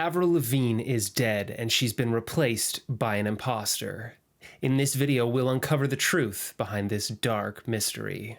Avril Lavigne is dead, and she's been replaced by an imposter. In this video, we'll uncover the truth behind this dark mystery.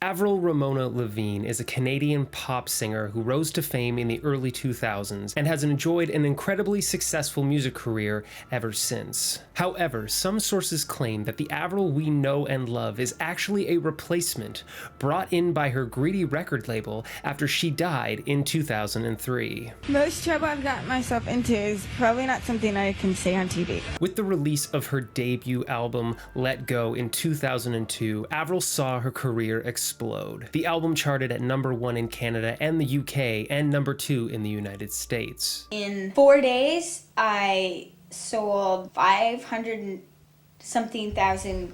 Avril Ramona Lavigne is a Canadian pop singer who rose to fame in the early 2000s and has enjoyed an incredibly successful music career ever since. However, some sources claim that the Avril we know and love is actually a replacement brought in by her greedy record label after she died in 2003. Most trouble I've gotten myself into is probably not something I can say on TV. With the release of her debut album, Let Go, in 2002, Avril saw her career explode. The album charted at #1 in Canada and the UK and #2 in the United States. In 4 days, I sold 500 something thousand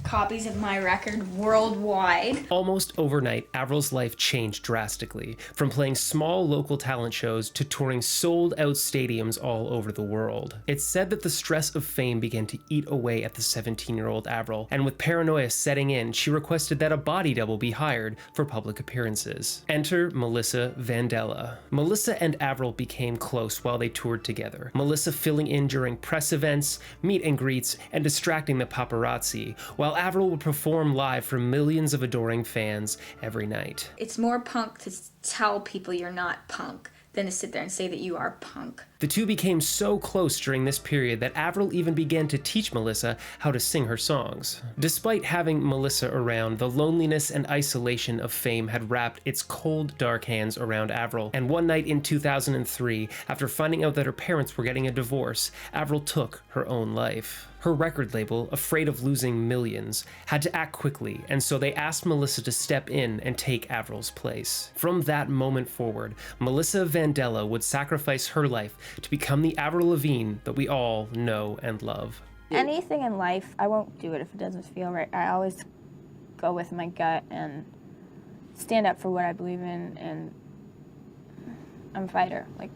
copies of my record worldwide. Almost overnight, Avril's life changed drastically, from playing small local talent shows to touring sold-out stadiums all over the world. It's said that the stress of fame began to eat away at the 17-year-old Avril, and with paranoia setting in, she requested that a body double be hired for public appearances. Enter Melissa Vandella. Melissa and Avril became close while they toured together, Melissa filling in during press events, meet and greets, and distracting the paparazzi, while Avril would perform live for millions of adoring fans every night. It's more punk to tell people you're not punk than to sit there and say that you are punk. The two became so close during this period that Avril even began to teach Melissa how to sing her songs. Despite having Melissa around, the loneliness and isolation of fame had wrapped its cold, dark hands around Avril, and one night in 2003, after finding out that her parents were getting a divorce, Avril took her own life. Her record label, afraid of losing millions, had to act quickly, and so they asked Melissa to step in and take Avril's place. From that moment forward, Melissa Vandella would sacrifice her life to become the Avril Lavigne that we all know and love. Anything in life, I won't do it if it doesn't feel right. I always go with my gut and stand up for what I believe in, and I'm a fighter. Like,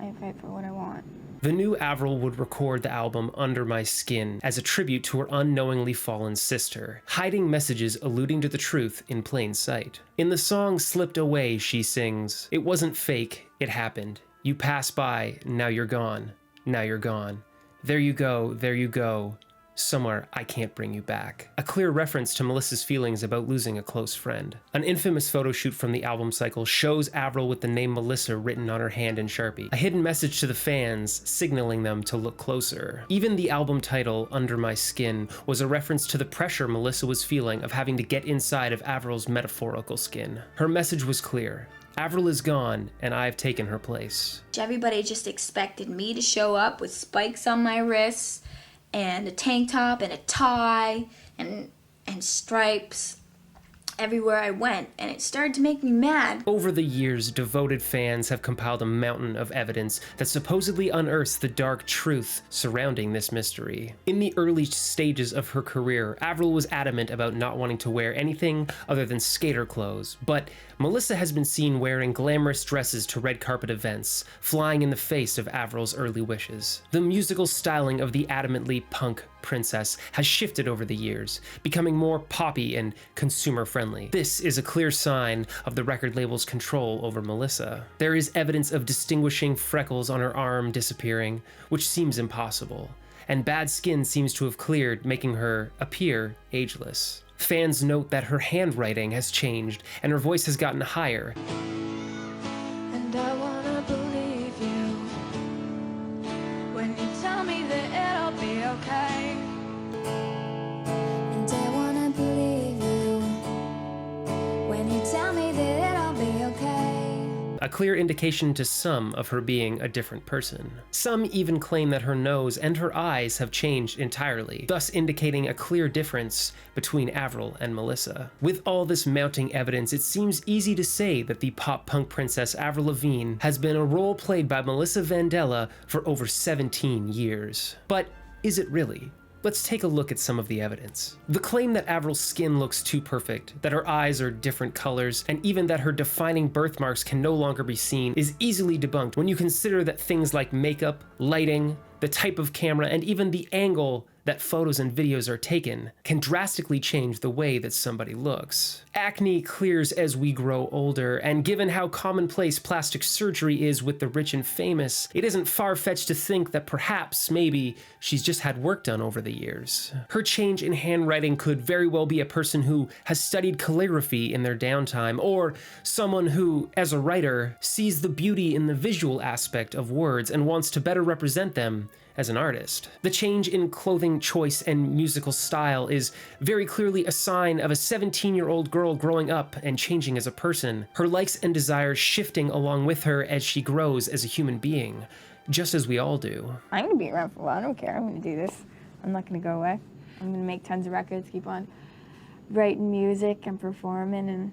I fight for what I want. The new Avril would record the album Under My Skin as a tribute to her unknowingly fallen sister, hiding messages alluding to the truth in plain sight. In the song Slipped Away, she sings, "It wasn't fake, it happened. You passed by, now you're gone, now you're gone. There you go, somewhere I can't bring you back." A clear reference to Melissa's feelings about losing a close friend. An infamous photo shoot from the album cycle shows Avril with the name Melissa written on her hand in Sharpie, a hidden message to the fans signaling them to look closer. Even the album title, Under My Skin, was a reference to the pressure Melissa was feeling of having to get inside of Avril's metaphorical skin. Her message was clear. Avril is gone, and I've taken her place. Everybody just expected me to show up with spikes on my wrists and a tank top and a tie and stripes everywhere I went, and it started to make me mad. Over the years, devoted fans have compiled a mountain of evidence that supposedly unearths the dark truth surrounding this mystery. In the early stages of her career, Avril was adamant about not wanting to wear anything other than skater clothes, but Melissa has been seen wearing glamorous dresses to red carpet events, flying in the face of Avril's early wishes. The musical styling of the adamantly punk princess has shifted over the years, becoming more poppy and consumer-friendly. This is a clear sign of the record label's control over Melissa. There is evidence of distinguishing freckles on her arm disappearing, which seems impossible, and bad skin seems to have cleared, making her appear ageless. Fans note that her handwriting has changed and her voice has gotten higher. And I wanna believe you when you tell me that it'll be okay. And I wanna believe you when you tell me that it'll be okay. A clear indication to some of her being a different person. Some even claim that her nose and her eyes have changed entirely, thus indicating a clear difference between Avril and Melissa. With all this mounting evidence, it seems easy to say that the pop-punk princess Avril Lavigne has been a role played by Melissa Vandella for over 17 years. But is it really? Let's take a look at some of the evidence. The claim that Avril's skin looks too perfect, that her eyes are different colors, and even that her defining birthmarks can no longer be seen is easily debunked when you consider that things like makeup, lighting, the type of camera, and even the angle that photos and videos are taken can drastically change the way that somebody looks. Acne clears as we grow older, and given how commonplace plastic surgery is with the rich and famous, it isn't far-fetched to think that perhaps, maybe, she's just had work done over the years. Her change in handwriting could very well be a person who has studied calligraphy in their downtime, or someone who, as a writer, sees the beauty in the visual aspect of words and wants to better represent them as an artist. The change in clothing choice and musical style is very clearly a sign of a 17-year-old girl growing up and changing as a person, her likes and desires shifting along with her as she grows as a human being, just as we all do. I'm gonna be around for a while. I don't care. I'm gonna do this. I'm not gonna go away. I'm gonna make tons of records, keep on writing music and performing and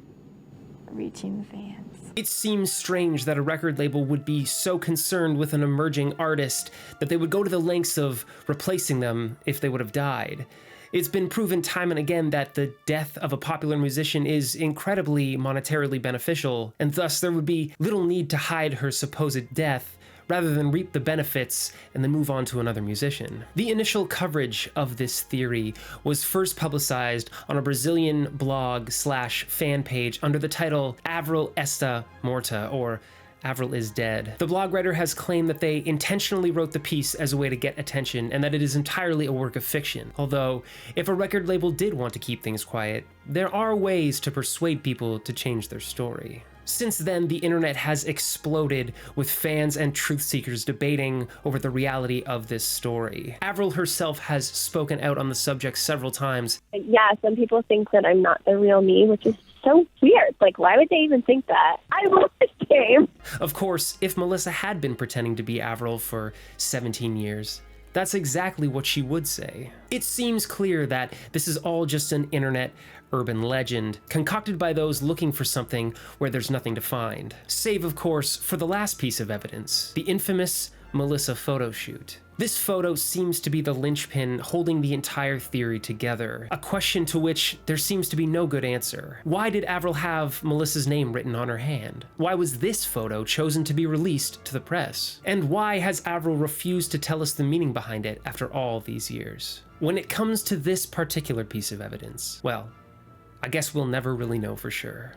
reaching the fans. It seems strange that a record label would be so concerned with an emerging artist that they would go to the lengths of replacing them if they would have died. It's been proven time and again that the death of a popular musician is incredibly monetarily beneficial, and thus there would be little need to hide her supposed death rather than reap the benefits and then move on to another musician. The initial coverage of this theory was first publicized on a Brazilian blog/fan page under the title Avril Está Morta, or Avril is Dead. The blog writer has claimed that they intentionally wrote the piece as a way to get attention and that it is entirely a work of fiction. Although, if a record label did want to keep things quiet, there are ways to persuade people to change their story. Since then, the internet has exploded with fans and truth seekers debating over the reality of this story. Avril herself has spoken out on the subject several times. Yeah, some people think that I'm not the real me, which is so weird. Like, why would they even think that? I love this game. Of course, if Melissa had been pretending to be Avril for 17 years, that's exactly what she would say. It seems clear that this is all just an internet urban legend, concocted by those looking for something where there's nothing to find. Save, of course, for the last piece of evidence, the infamous Melissa photo shoot. This photo seems to be the linchpin holding the entire theory together, a question to which there seems to be no good answer. Why did Avril have Melissa's name written on her hand? Why was this photo chosen to be released to the press? And why has Avril refused to tell us the meaning behind it after all these years? When it comes to this particular piece of evidence, well, I guess we'll never really know for sure.